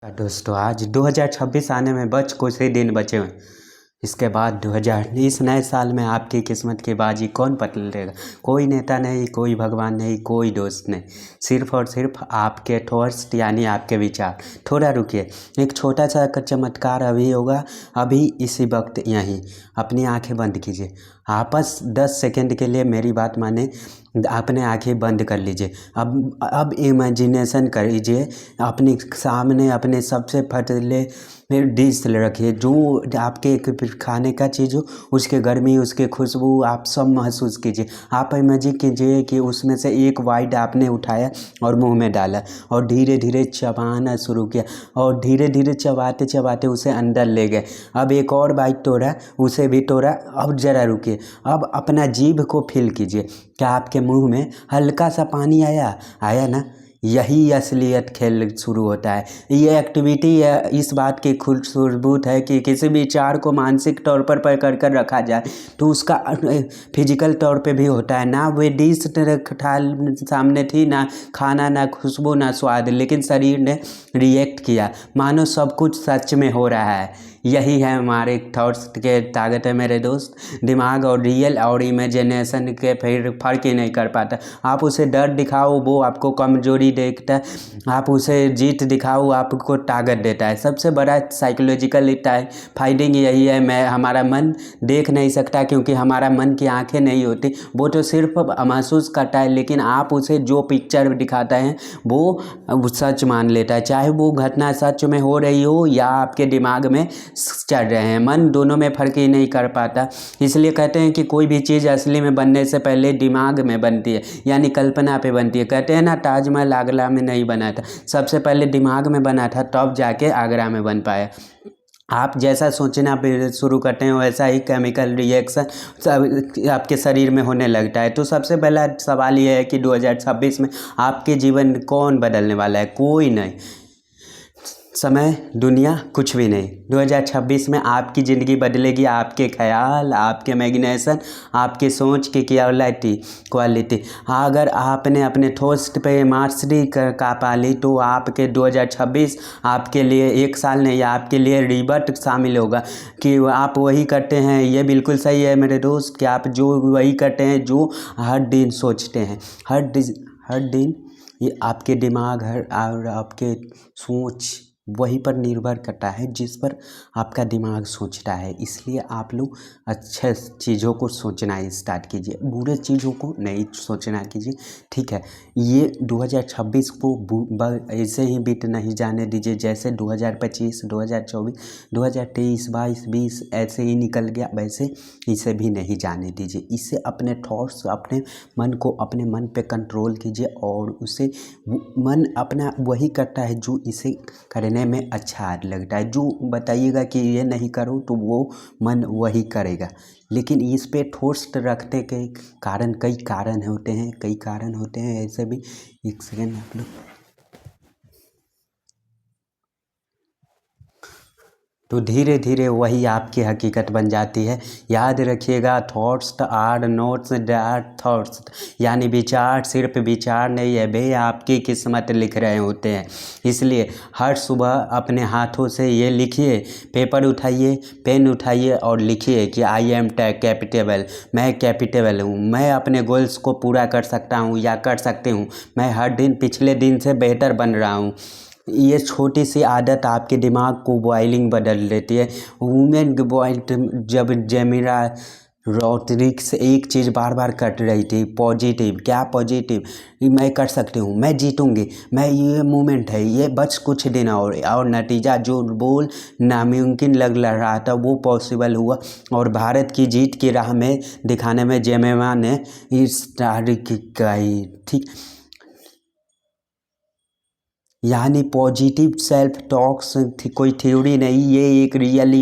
दोस्तों आज 2026 आने में बस कुछ ही दिन बचे हुए हैं। इसके बाद 2019 नए साल में आपकी किस्मत की बाजी कौन पलटेगा? कोई नेता नहीं, कोई भगवान नहीं, कोई दोस्त नहीं, सिर्फ और सिर्फ आपके थॉट्स यानी आपके विचार। थोड़ा रुकिए, एक छोटा सा चमत्कार अभी होगा, अभी इसी वक्त यहीं। अपनी आंखें बंद कीजिए, आपस 10 सेकंड के लिए मेरी बात माने, अपने आंखें बंद कर लीजिए। अब इमेजिनेशन करिए, अपने सामने अपने सबसे पहले डिश रखिए, जो आपके खाने का चीज़ हो, उसके गर्मी, उसके खुशबू आप सब महसूस कीजिए। आप इमेजिन कीजिए कि उसमें से एक बाइट आपने उठाया और मुंह में डाला और धीरे धीरे चबाना शुरू किया और धीरे धीरे चबाते चबाते उसे अंदर ले गए। अब एक और बाइट तोड़ा, उसे भी तोड़ा। अब ज़रा रुकिए, अब अपना जीभ को फील कीजिए। क्या आपके मुंह में हल्का सा पानी आया ना? यही असलियत खेल शुरू होता है। ये एक्टिविटी इस बात की खूबसूरत है कि किसी भी विचार को मानसिक तौर पर पकड़ कर रखा जाए तो उसका फिजिकल तौर पे भी होता है। ना वे डिश सामने थी, ना खाना, ना खुशबू, ना स्वाद, लेकिन शरीर ने रिएक्ट किया मानो सब कुछ सच में हो रहा है। यही है हमारे थॉट्स के ताकत है मेरे दोस्त। दिमाग और रियल और इमेजिनेशन के फिर फ़र्क ही नहीं कर पाता। आप उसे डर दिखाओ, वो आपको कमजोरी देखता है। आप उसे जीत दिखाओ, आपको ताकत देता है। सबसे बड़ा साइकोलॉजिकल फाइंडिंग यही है। हमारा मन देख नहीं सकता क्योंकि हमारा मन की आंखें नहीं होती, वो तो सिर्फ महसूस करता है। लेकिन आप उसे जो पिक्चर दिखाता है वो सच मान लेता है, चाहे वो घटना सच में हो रही हो या आपके दिमाग में चल रहे हैं। मन दोनों में फ़र्क ही नहीं कर पाता। इसलिए कहते हैं कि कोई भी चीज़ असली में बनने से पहले दिमाग में बनती है, यानी कल्पना पे बनती है। कहते हैं ना, ताजमहल आगरा में नहीं बना था, सबसे पहले दिमाग में बना था, तब जाके आगरा में बन पाया। आप जैसा सोचना शुरू करते हैं वैसा ही केमिकल रिएक्शन आपके शरीर में होने लगता है। तो सबसे पहला सवाल ये है कि 2026 में आपके जीवन कौन बदलने वाला है? कोई नहीं, समय, दुनिया, कुछ भी नहीं। 2026 में आपकी ज़िंदगी बदलेगी, आपके ख्याल, आपके इमेजिनेशन, आपकी सोच की क्वालिटी। अगर आपने अपने थॉट्स पे मास्टरी का पा ली तो आपके 2026 आपके लिए एक साल नहीं, आपके लिए रिबर्थ शामिल होगा कि आप वही करते हैं। ये बिल्कुल सही है मेरे दोस्त कि आप जो वही करते हैं जो हर दिन सोचते हैं। हर दिन ये आपके दिमाग और आपके सोच वही पर निर्भर करता है जिस पर आपका दिमाग सोचता है। इसलिए आप लोग अच्छे चीज़ों को सोचना स्टार्ट कीजिए, बुरे चीज़ों को नहीं सोचना कीजिए, ठीक है? ये 2026 को ऐसे ही बीत नहीं जाने दीजिए जैसे 2025, 2024, 2023, 22, 20 ऐसे ही निकल गया, वैसे इसे भी नहीं जाने दीजिए। इसे अपने थॉट्स, अपने मन को अपने मन पे कंट्रोल कीजिए और उसे मन अपना वही करता है जो इसे करने में अच्छा लगता है। जो बताइएगा कि ये नहीं करो तो वो मन वही करेगा। लेकिन इस पे ठोस रखने के कई कारण होते हैं ऐसे भी। एक सेकेंड आप लोग, तो धीरे धीरे वही आपकी हकीकत बन जाती है। याद रखिएगा, thoughts are notes are thoughts, यानी विचार सिर्फ विचार नहीं है, वे आपकी किस्मत लिख रहे होते हैं। इसलिए हर सुबह अपने हाथों से ये लिखिए, पेपर उठाइए, पेन उठाइए और लिखिए कि आई एम कैपिटेबल, मैं कैपिटेबल हूँ, मैं अपने गोल्स को पूरा कर सकता हूँ या कर सकती हूँ, मैं हर दिन पिछले दिन से बेहतर बन रहा हूँ। ये छोटी सी आदत आपके दिमाग को बॉइलिंग बदल देती है। वुमेन बॉइल, जब जेमिरा रोड्रिग्स एक चीज़ बार बार कर रही थी, पॉजिटिव, क्या पॉजिटिव, मैं कर सकती हूँ, मैं जीतूंगी, मैं, ये मूवमेंट है, ये बस कुछ दिन और नतीजा जो बोल नामुमकिन लग रहा था वो पॉसिबल हुआ और भारत की जीत की राह में दिखाने में जेमिमा ने इस तारीख गई, ठीक। यानी पॉजिटिव सेल्फ टॉक्स कोई थ्योरी नहीं, ये एक रियली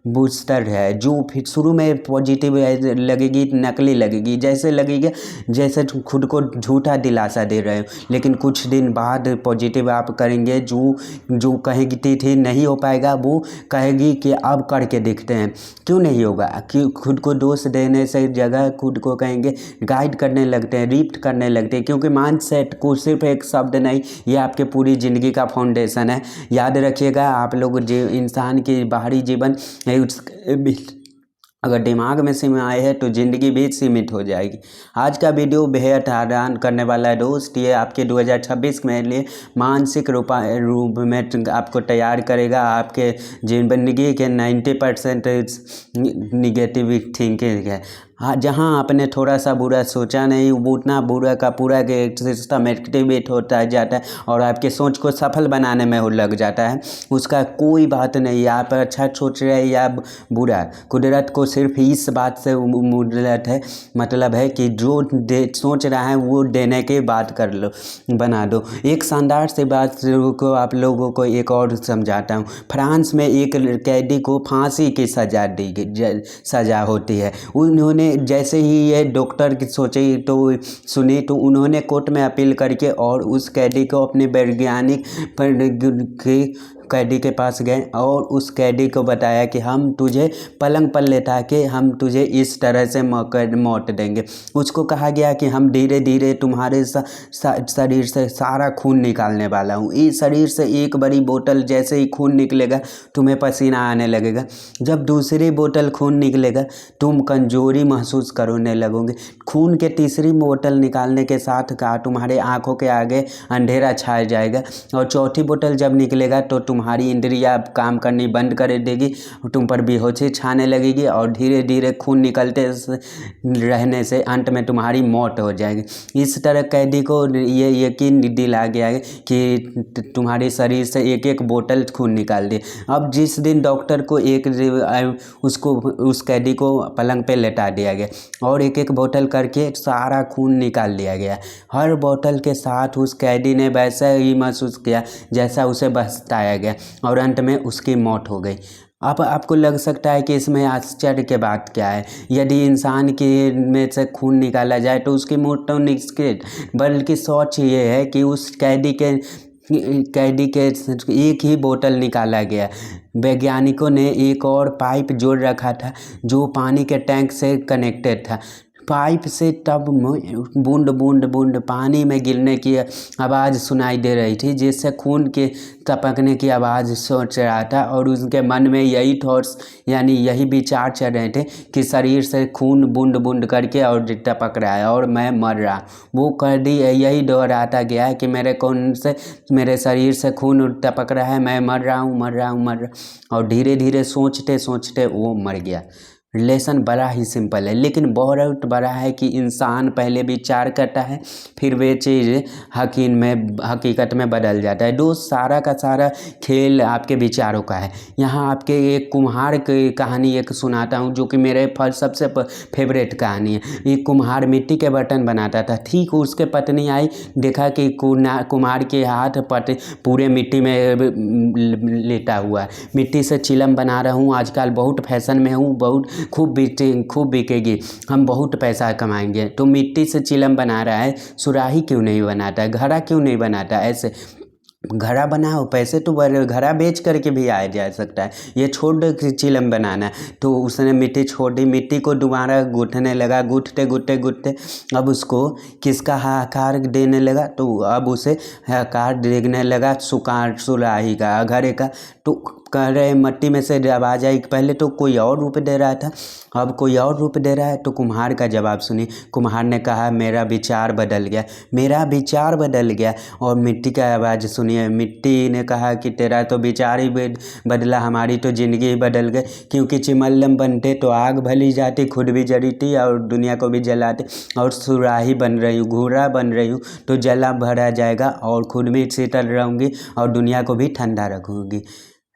बूस्टर है, जो फिर शुरू में पॉजिटिव लगेगी, नकली लगेगी, जैसे लगेगी जैसे खुद को झूठा दिलासा दे रहे हो, लेकिन कुछ दिन बाद पॉजिटिव आप करेंगे, जो कहेगी थी नहीं हो पाएगा, वो कहेगी कि अब करके दिखते हैं। क्यों नहीं होगा? कि खुद को दोष देने से जगह खुद को कहेंगे, गाइड करने लगते हैं, रिफ्ट करने लगते हैं, क्योंकि माइंड सेट को सिर्फ एक शब्द नहीं, ये आपके पूरी ज़िंदगी का फाउंडेशन है। याद रखिएगा, आप लोग जो इंसान की बाहरी जीवन है अगर दिमाग में सीमाएँ है तो ज़िंदगी भी सीमित हो जाएगी। आज का वीडियो बेहद हैरान करने वाला है दोस्त। ये आपके 2026 में लिए मानसिक रूप में आपको तैयार करेगा। आपके ज़िंदगी के 90% निगेटिव थिंकिंग है। हाँ, जहाँ आपने थोड़ा सा बुरा सोचा नहीं, वो उतना बुरा का पूरा के सिस्टम एक्टिवेट होता जाता है और आपके सोच को सफल बनाने में वो लग जाता है। उसका कोई बात नहीं, आप अच्छा सोच रहे हैं या बुरा, कुदरत को सिर्फ इस बात से मतलब है कि जो सोच रहा है वो देने की बात कर लो, बना दो। एक शानदार सी बात को आप लोगों को एक और समझाता हूँ। फ्रांस में एक कैदी को फांसी की सज़ा होती है। उन्होंने जैसे ही ये डॉक्टर की सुनी तो उन्होंने कोर्ट में अपील करके और उस कैदी को अपने वैज्ञानिक कैदी के पास गए और उस कैदी को बताया कि हम तुझे पलंग पर लेटा के हम तुझे इस तरह से मौत देंगे। उसको कहा गया कि हम धीरे धीरे तुम्हारे शरीर से सारा खून निकालने वाला हूँ। इस शरीर से एक बड़ी बोतल जैसे ही खून निकलेगा तुम्हें पसीना आने लगेगा। जब दूसरी बोतल खून निकलेगा तुम कमजोरी महसूस करने लगोगे। खून के तीसरी बोतल निकालने के साथ का तुम्हारे आंखों के आगे अंधेरा छा जाएगा और चौथी बोतल जब निकलेगा तो तुम्हारी इंद्रियां काम करनी बंद कर देगी, तुम पर बेहोशी छाने लगेगी और धीरे धीरे खून निकलते रहने से अंत में तुम्हारी मौत हो जाएगी। इस तरह कैदी को ये यकीन दिला गया है कि तुम्हारे शरीर से एक एक बोतल खून निकाल दे। अब जिस दिन डॉक्टर को उस कैदी को पलंग पे लेटा दिया गया और एक एक बोतल करके सारा खून निकाल लिया गया। हर बोतल के साथ उस कैदी ने वैसा ही महसूस किया जैसा उसे बताया गया और अंत में उसकी मौत हो गई। अब आपको लग सकता है कि इसमें आश्चर्य की बात क्या है। यदि इंसान के में से खून निकाला जाए तो उसकी मौत तो निश्चित, बल्कि सोच ये है कि उस कैदी के एक ही बोतल निकाला गया। वैज्ञानिकों ने एक और पाइप जोड़ रखा था जो पानी के टैंक से कनेक्टेड था। पाइप से तब बूंद बूंद बूंद पानी में गिरने की आवाज़ सुनाई दे रही थी, जिससे खून के टपकने की आवाज़ सोच रहा था और उनके मन में यही थॉट्स यानी यही विचार चल रहे थे कि शरीर से खून बूंद बूंद करके और टपक रहा है और मैं मर रहा। वो कैदी यही दोहराता गया है कि मेरे शरीर से खून टपक रहा है, मैं मर रहा हूँ और धीरे धीरे सोचते सोचते वो मर गया। रिलेशन बड़ा ही सिंपल है, लेकिन बहुत बड़ा है कि इंसान पहले विचार करता है फिर वे चीज़ हकीकत में बदल जाता है। दोस्त, सारा का सारा खेल आपके विचारों का है। यहाँ आपके एक कुम्हार की कहानी एक सुनाता हूँ जो कि मेरे सबसे फेवरेट कहानी है। एक कुम्हार मिट्टी के बर्तन बनाता था। ठीक उसके पत्नी आई, देखा कि कुम्हार के हाथ पूरे मिट्टी में लेटा हुआ है। मिट्टी से चिलम बना रहा हूँ, आजकल बहुत फैशन में हूँ, बहुत खूब बिकेगी, हम बहुत पैसा कमाएंगे। तो मिट्टी से चिलम बना रहा है, सुराही क्यों नहीं बनाता है, घड़ा क्यों नहीं बनाता? ऐसे घड़ा बनाओ, पैसे तो घड़ा बेच करके भी आया जा सकता है, ये छोड़ दो चिलम बनाना। तो उसने मिट्टी छोड़ दी, मिट्टी को दोबारा गूँथने लगा, गूँथते अब उसको किसका आकार देने लगा, तो अब उसे आकार देने लगा सुराही का, घड़े का। तो कह रहे मट्टी में से आवाज़ आई, पहले तो कोई और रूप दे रहा था, अब कोई और रूप दे रहा है। तो कुम्हार का जवाब सुनी। कुम्हार ने कहा मेरा विचार बदल गया। और मिट्टी का आवाज़ सुनिए, मिट्टी ने कहा कि तेरा तो विचार ही बदला, हमारी तो ज़िंदगी ही बदल गई, क्योंकि चिमल्लम बनते तो आग भली जाती, खुद भी जलती और दुनिया को भी जलाती, और सुराही बन रही हूँ, घूरा बन रही हूँ तो जला भरा जाएगा और खुद भी शीतल रहूँगी और दुनिया को भी ठंडा रखूँगी।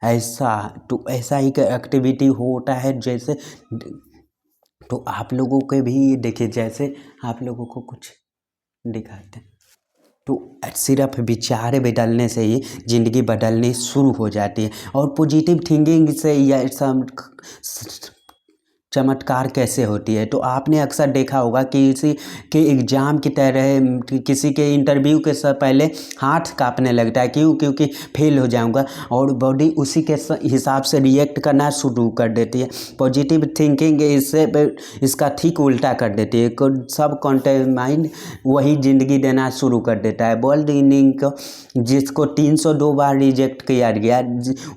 ऐसा ही एक्टिविटी होता है। जैसे तो आप लोगों के भी देखिए, जैसे आप लोगों को कुछ दिखाते हैं। तो सिर्फ विचार बदलने से ही ज़िंदगी बदलनी शुरू हो जाती है। और पॉजिटिव थिंकिंग से यह सब चमत्कार कैसे होती है, तो आपने अक्सर देखा होगा कि किसी के एग्ज़ाम की तरह किसी के इंटरव्यू के से पहले हाथ कांपने लगता है। क्यों? क्योंकि फेल हो जाऊंगा, और बॉडी उसी के हिसाब से रिएक्ट करना शुरू कर देती है। पॉजिटिव थिंकिंग इसका ठीक उल्टा कर देती है। सब माइंड वही ज़िंदगी देना शुरू कर देता है। वर्ल्ड इनिंग को जिसको 302 बार रिजेक्ट किया गया,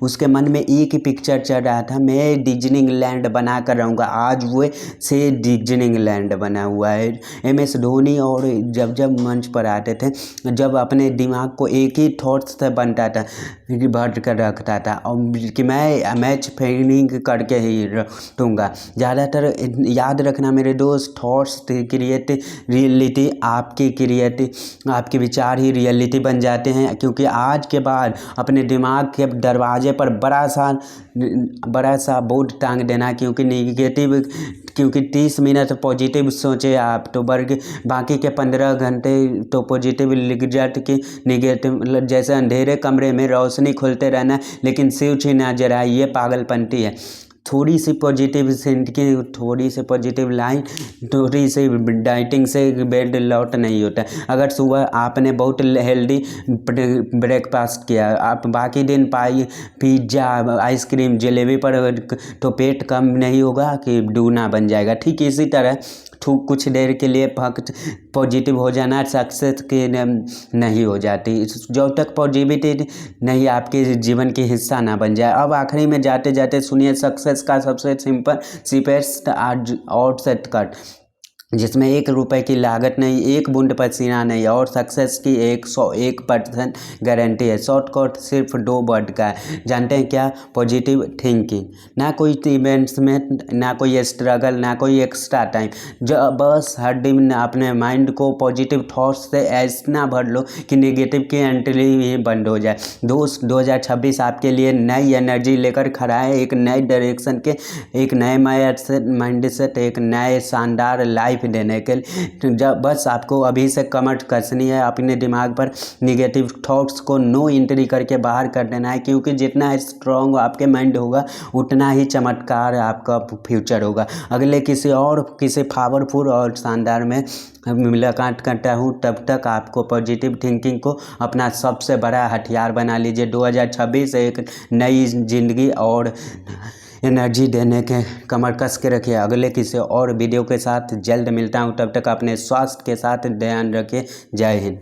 उसके मन में एक ही पिक्चर चल रहा था, मैं डिज्नीलैंड लैंड बना कर रहूँगा। आज वो से डिज्नीलैंड बना हुआ है। MS धोनी और जब जब मंच पर आते थे, जब अपने दिमाग को एक ही थॉट से बनता था, भर कर रखता था और कि मैं मैच फिनिंग करके ही रहूँगा। ज़्यादातर याद रखना मेरे दोस्त, थॉट्स क्रिएट रियलिटी, आपके विचार ही रियलिटी बन जाते हैं। क्योंकि आज के बाद अपने दिमाग के दरवाजे पर बड़ा सा बोर्ड टांग देना, क्योंकि 30 मिनट पॉजिटिव सोचे आप तो बाकी के 15 घंटे तो पॉजिटिव लिख जाते कि निगेटिव। मतलब जैसे अंधेरे कमरे में रोशनी खोलते रहना लेकिन स्विच ही ना जलाए, ये पागलपंती है। थोड़ी सी पॉजिटिव थिंकिंग, थोड़ी सी पॉजिटिव लाइन, थोड़ी सी डाइटिंग से बेड लौट नहीं होता। अगर सुबह आपने बहुत हेल्दी ब्रेकफास्ट किया, आप बाकी दिन पिज्ज़ा, आइसक्रीम, जलेबी पर तो पेट कम नहीं होगा कि दूना बन जाएगा। ठीक इसी तरह कुछ देर के लिए पॉजिटिव हो जाना सक्सेस की नहीं हो जाती, जब तक पॉजिटिविटी नहीं आपके जीवन की हिस्सा ना बन जाए। अब आखिरी में जाते जाते सुनिए सक्सेस का सबसे सिंपल सीपेस्ट और शॉर्टकट, जिसमें 1 रुपए की लागत नहीं, 1 बूंद पसीना नहीं, और सक्सेस की 101% गारंटी है। शॉर्टकट सिर्फ 2 वर्ड का है, जानते हैं क्या? Positive thinking. ना कोई इवेंट्स में, ना कोई स्ट्रगल, ना कोई एक्स्ट्रा टाइम, जो बस हर दिन अपने माइंड को पॉजिटिव थॉट्स से ऐसा भर लो कि नेगेटिव की एंट्री ही बंद हो जाए। दोस्त, 2026 आपके लिए नई एनर्जी लेकर खड़ा है, एक नई डायरेक्शन के, एक नए माइंडसेट, एक नए शानदार लाइफ देने के लिए। जब बस आपको अभी से कमर कसनी है, अपने दिमाग पर निगेटिव थॉट्स को नो एंट्री करके बाहर कर देना है। क्योंकि जितना स्ट्रॉन्ग आपके माइंड होगा, उतना ही चमत्कार आपका फ्यूचर होगा। अगले किसी पावरफुल और शानदार में मुलाकात करता हूँ, तब तक आपको पॉजिटिव थिंकिंग को अपना सबसे बड़ा हथियार बना लीजिए। 2026 एक नई जिंदगी और एनर्जी देने के कमर कस के रखिए। अगले किसी और वीडियो के साथ जल्द मिलता हूँ, तब तक अपने स्वास्थ्य के साथ ध्यान रखिए। जय हिंद।